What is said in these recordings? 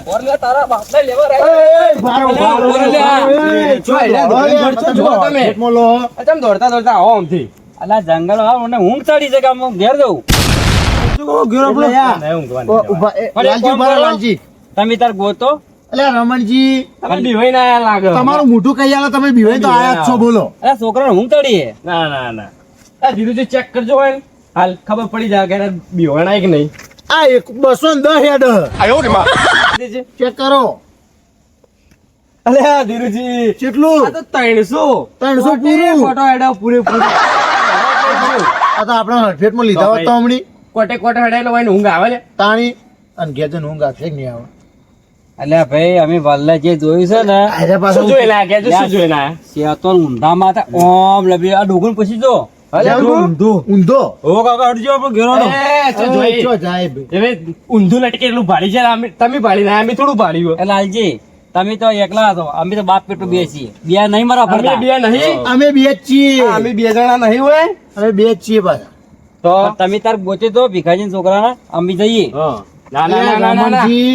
ફોરલા તારા બાપને લેવા એ તમે દોડતા દોડતા આવો આમથી અલા જંગલ વાળો મને ઊંઘ ચડી છે કે હું ઘેર જઉં લાલજી તમે તાર ગોતો એટલે રમણજી તમે બીવાઈ ના આયા લાગે તમારું મોઢું કઈ આલે તમે બીવાઈ તો આયા જ છો બોલો અરે છોકરાને ઊંઘ ચડી છે ના આ ધીરુજી ચેક કરજો હોય ને. હાલ ખબર પડી જાય કે બીવાણા કે નહીં આ 210 હેડ ચેક કરો અલે આ ધીરુજી કેટલું આ તો 300 પૂરું ફોટો એડા પૂરેપૂરું આ તો આપણા હડફેટમાં લીધા હોત તો હમણી કોટે હડાયેલો હોય ને ઊંઘ આવે ને તાણી અને ઘેર જઈને ઊંઘ આવશે કે નહીં આવે અલ્યા ભાઈ અમે વલ્લા જે જોયું છે ને અરે પાછું શું જોઈ લાગે છે શું જોઈ લાગે શેતો ઊંધા માથે ઓમ લબી આ ડોગન પછી જો ઊંધો ઓ કાકા હટજો આપણો ઘેરો નો ચો જાય ભાઈ હવે ઊંધું લટકે એટલું ભાડી છે તમે ભાડી ના અમે થોડું ભાડ્યું એટલે લાલજી તમે તો એકલા છો અમે તો બાપ પેટું બે છીએ બે નહીં મારા ફરતા બે નહીં અમે બે જ છીએ અમે બે જણા નહીં હોય અમે બે જ છીએ પાછા તો તમે તાર ગોતે તો ભીખાજી છોકરાના અમે જઈએ ના રમણજી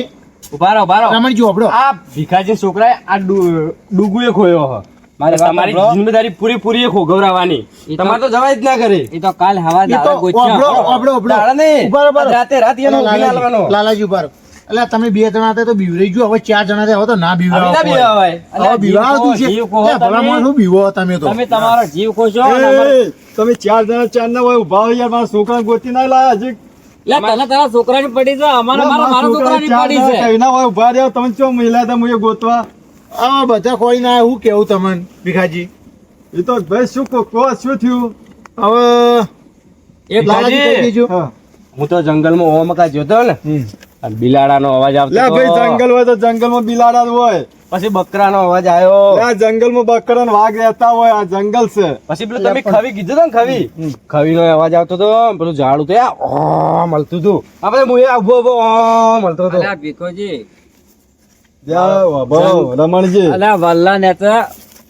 ઉભા રહો રમણજી ઓબડો આ ભીખાજી છોકરાએ આ ડુગુએ ખોયો હ મારે તમારી જિમ્મેદારી પૂરી ખોગવરાવાની તમારે તો જવાય જ ના કરે એ તો કાલ હવા દાડા ગોચ્યા રાતે એનો લાલવાનો લાલાજી ઉપર એટલે તમે બે જણા હતા તો બીવરાઈ ગયો હવે 4 જણા થયા તો ના બીવરાવ હવે બીવાતું છે ભલા માણસ બીવો તમે તો તમે તમારો જીવ ખોશો તમે 4 જણા 4 ના હોય ઉભા યાર મારા છોકરાને ગોતી ના લાયા હજી લે તને તારા છોકરાની પડી છે અમારા મારા છોકરાની પડી છે કઈના હોય ઉભા રહ્યો તમે ચો મહિલા હતા મુએ ગોતવા આ બધા કોઈ ના હું કેવું તમને ભીખાજી એ તો ભાઈ શું શું થયું હવે એક લાલાજી હું તો જંગલમાં ઓમકા જોતો ને અને બિલાડાનો અવાજ આવતો લે ભાઈ જંગલ હોય તો જંગલમાં બિલાડા હોય પછી બકરાનો અવાજ આવ્યો આ જંગલમાં બકરા ને વાઘ રહેતા હોય આ જંગલ છે પછી પેલું તમે ખવી કીધું ને ખવી નો અવાજ આવતો હતો પેલું ઝાડું તો મળતું હતું આપણે મુએ ઉભો મળતો હતો ભીખોજી રમણજી અલા વલ્લા ને તો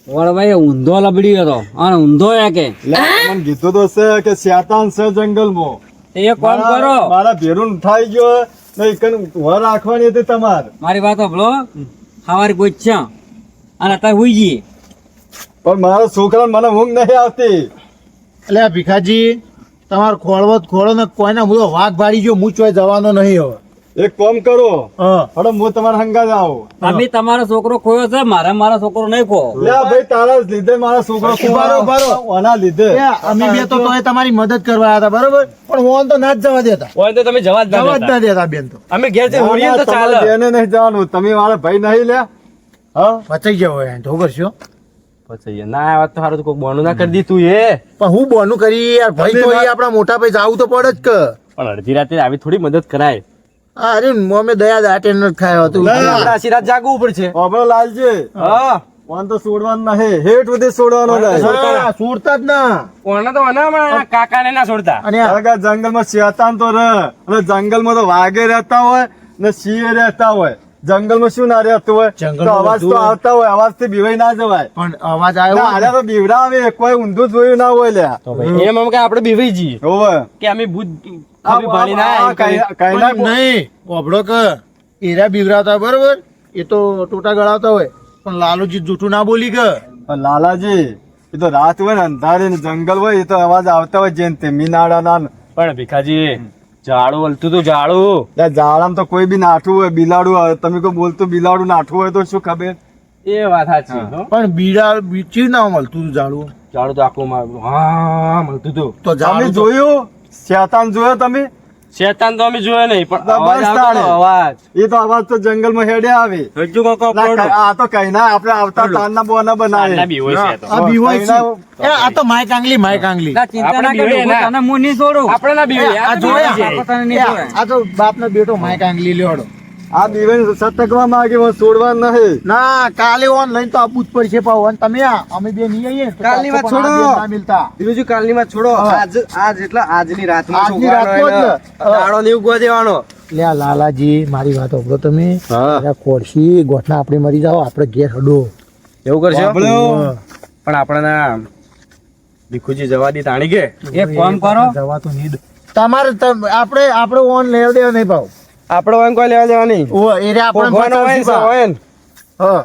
વળભાઈ ઊંધો લબડી હતો અને ઊંધો કે મને કીધું તો છે કે શેતાન છે જંગલમાં એ કોમ કરો મારા ભેરું ઉઠાઈ ગયો નહીં કન વર રાખવાની હતી તમારે મારી વાત સાંભળો સવારે ગોચ્યા અને અત્યારે હુઈ જઈએ પણ મારા છોકરા મને ઊંઘ નહીં આવતી એટલે ભીખાજી તમારે ખોળો ને કોઈના હું વાઘ ભાડી ગયો હું ચોય જવાનો નહીં હવે એક કામ કરો હડો હું તમારા હંગા જાવ અમે તમારો છોકરો ખોયો છે મારા છોકરો નહીં ખો ભાઈ તારા લીધે મારા છોકરો ઓના લીધે અમે બે તો તમારી મદદ કરવા હતા બરોબર પણ ઓન તો ના જ જવા દેતા હોય તો તમે જવા જ ના દેતા બેન તો અમે ઘેર જઈને હોઈએ તો ચાલે બેને નહીં જવાનું તમે મારા ભાઈ નહીં લે હા બચાઈ જાવ હોય તો કરશો પછી ના આ વાત તો સારું કોઈ બોનું ના કરી દીધું એ પણ હું બોનું કરી યાર ભાઈ તો આપણા મોટા ભાઈ જાવું તો પડે જ કે પણ અડધી રાતે આવી થોડી મદદ કરાય અરે મોમે દયા દાટે ન ખાયો હતું આશીર્વાદ જાગવું પડશે આપણો લાલજી હા કોણ તો છોડવાનું નહીં હેઠ સુધી છોડવાનો છોડતા જ ના કોણ તો કાકાને ના છોડતા અને જંગલમાં શેતાન તો રહે અને જંગલમાં તો વાઘે રહેતા હોય ને સિંહ રહેતા હોય જંગલમાં શું ના રહેતું હોય તો અવાજ તો આવતા હોય અવાજ થી બીવાઈ ના જવાય પણ અવાજ આવ્યો તો બીવડાવે કોઈ ઊંધું જોયું ના હોય લ્યા એમ કે આપડે બીવાઈ જઈએ હોવે કે અમે ભૂત બીવરાવતા બરોબર એ તો ટોટા ગળાવતા હોય પણ લાલુજી જૂઠું ના બોલી કે લાલાજી એ તો રાત હોય ને અંધારે જંગલ હોય એ તો અવાજ આવતા હોય જેમ તે મીનાડા ના પણ ભીખાજી ઝાડું હલતું તું ઝાડામાં તો કોઈ બી નાઠું હોય બિલાડું તમે કોઈ બોલતું બિલાડું નાઠું હોય તો શું ખબર એ વાત સાચી પણ બીચી ના મળતું તું ઝાડું તો આખું મળતું હતું તો તમે જોયું શેતાન જોયો તમે શેતાન તો અમે જોયો નહીં પણ અવાજ એ તો અવાજ તો જંગલમાં હેડે આવે આ તો કઈ ના આપડે આવતા તારના બોના બનાવે આ તો માય કાંગલી આ તો બાપ નો બેટો માય કાંગલી લેવડો આ બીવે સતકવા માંગે છોડવા નહીં ના કાલે ઓનલાઈન તો આપવું જ પડશે પાવ તમે અમે બે નહીં આવીએ કાલની વાત છોડો બીજું કાલની વાત છોડો આજ એટલે આજની રાતમાં દાડો ને ઉગવા દેવાનો લે લાલાજી મારી વાત સાંભળો તમે ખોરશી ગોઠના આપણે મરી જાવ આપણે ઘેર હડો એવું કરશો પણ આપણે ભીખુજી જવા દી તાણી કે એક કામ કરો જવા તો નહીં તમારે આપણે ઓન લેવ દેવ નહીં ભાવ આપણે ઓન કોઈ લેવા દેવા નહીં. ઓ એ રે આપણે ભગવાન ઓન છે, ઓન. હા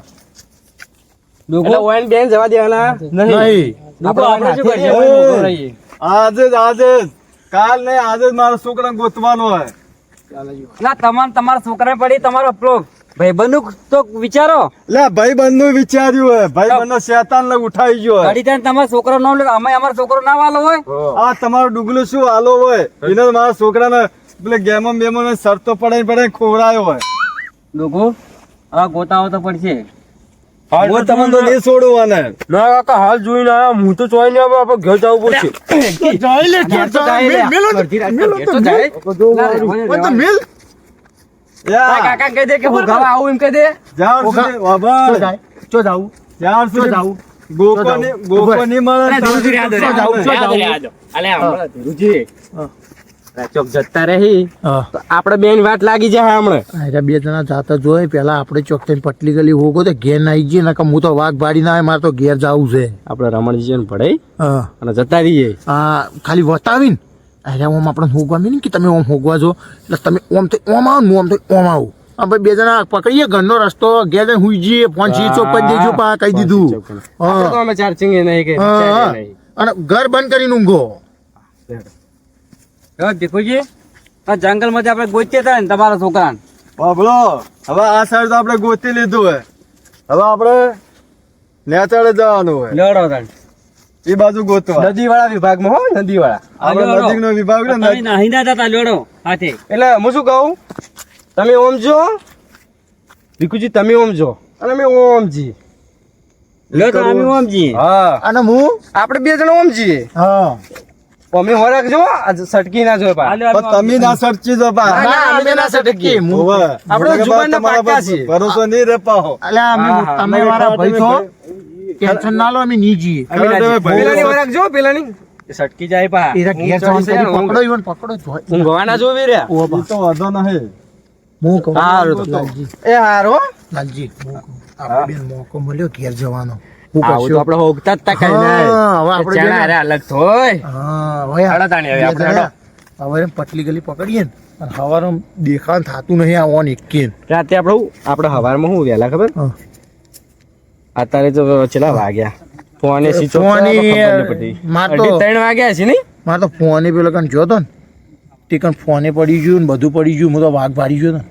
એટલે ઓન બેન જવા દેવાના નહીં. નહીં આપણે શું કરીએ? એ. ઓન ઉભો રહીએ. આજે કાલ નહીં આજે મારા છોકરા ગોતવાનો હોય. ના તમારા છોકરા પડી તમારો ભાઈબંધ તો વિચારો લે ભાઈ બંધ વિચાર્યું હોય ભાઈ બંધ શેતાન ને ઉઠાઈ ગયો હોય. ઘડી ત્યાં તમારો છોકરો ન લે અમે અમારો છોકરો ના વાલો હોય આ તમારું ડુગલું શું હાલો હોય એને મારા છોકરાને પેલે ગેમો બેમો ને શરતો પડાઈ ખોવરાયો હોય. લોકો હવે ગોતાવો તો પડશે. હું તમને તો નહીં છોડવાને. ના કાકા હાલ જોઈને આયા હું તો ચોઈ ને આપણે ઘર જવું પડશે. કાકા કહી દે કે હું ઘરે આવું એમ કહી દે. જ્યાં સુધી વાબા જ્યાં સુધી ગોકોની મળે ચોક જતા રહી તો આપણે બેન વાત લાગી જાય હમણાં. બે જણા જાતા જોઈ પેલા આપણે ચોક થઈને પટલી ગલી હોગો તો ઘેર ના આવી જઈએ ને હું તો વાઘ ભાડી ના આવે મારે તો ઘેર જવું છે. આપણે રમણજી ને પડાઈ હા અને જતા રહીએ. આ ખાલી વતાવીને અરે ઓમ આપણે હોગવા મીન કે તમે ઓમ હોગવા જો એટલે તમે ઓમ તો ઓમ આવો ને ઓમ તો ઓમ આવું. આપણે બે જણા પકડીએ ઘરનો રસ્તો ઘેર જઈને હુઈ જઈએ ફોન સ્વિચ ઓફ કરી દેજો પા કહી દીધું. આપણે તો અમે ચાર્જિંગ એ નહીં કે હા અને ઘર બંધ કરીને ઊંઘો. ભીખુજી જંગલ માંથી આપણે ગોતીએ હતા ને તમારા છોકરા બાબલો હવે આ સાઈડ તો આપણે ગોતી લીધું હોય હવે આપણે નેચાડે જવાનું હોય લેવડો તાણ. એ બાજુ ગોતવા નદી વાળા વિભાગમાં હો નદી વાળા. આપણે નજીકનો વિભાગ ને તમે નાહી ના જતા લેવડો હાથે. એટલે હું શું કહું તમે ઓમ જો ભીખુજી તમે ઓમ જો અને અમે ઓમજી. લ્યો તો અમે ઓમજી. હા અને હું આપણે બે જણ ઓમજીએ. હા અમે હો રાખજો સટકી ના જોય પા. પણ તમે ના સટકી જો પા ના, અમે ના સટકીએ. આપણે તો જુબાનના પાક્કા છીએ. ભરોસો નહીં રે પાહો અલ્યા હા, તમે મારા ભાઈ છો ટેન્શન ના લો અમે નહીં જઈએ પેલાની હો રાખજો પેલાની સટકી જાય પા. એરા ઘેર જવાનું તો પકડો ઈવન પકડો જો ઊંઘવાના જોવી રહ્યા. ઈ તો વાંધો નહીં હું કહું હારું તો. લાલજી એ હારો લાલજી આપણે બેન મોકો મળ્યો ઘેર જવાનો આવું તો આપણે હોગતા જ તા કઈ હા, હવે આપણે ચાલ જેને- અરે અલગ થોય. હા હવે હાલો તાણી હવે આપણે હાલો. હવે પટલી ગલી પકડીએ ને અને હવારે દેખાણ થતું નહીં આ ઓન એકે રાતે આપણે હવારમાં શું વહેલા ખબર અત્યારે તો ચેલા વાગ્યા ફોને સ્વિચ ઓફ ફોને ખબર નહીં પડી. માર તો- 3 વાગ્યા છે નહીં. મારે તો ફોને પેલો કણ જોતો ને તે કણ ફોને પડી ગયું ને બધું પડી ગયું હું તો વાઘ ભાડી ગયો ને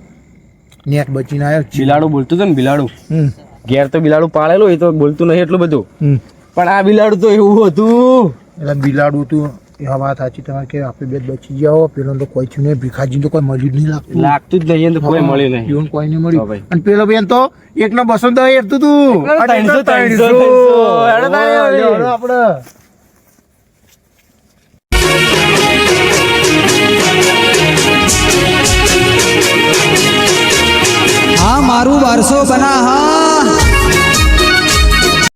નેટ બચીને આવ્યો બિલાડું બોલતું હતું ને બિલાડું હમ ઘેર તો બિલાડું પાળેલું એ તો બોલતું નહીં એટલું બધું હમ પણ આ બિલાડું તો એવું હતું. એટલે બિલાડું તું એ વાત સાચી તમારે કે આપણે બે બચી જાઓ પેલો તો કોઈ થયું નહીં ભીખાજી તો કોઈ મળ્યું જ નહીં લાગતું લાગતું જ નહીં. એને તો કોઈ મળ્યું નહીં. એવું કોઈ નહીં હા મળ્યું ભાઈ. અને પેલો બેન તો એકનો 200 હેરતું તું 300. હેડો તાણી હવે. હેડો આપણે હા મારું 1200 બના હા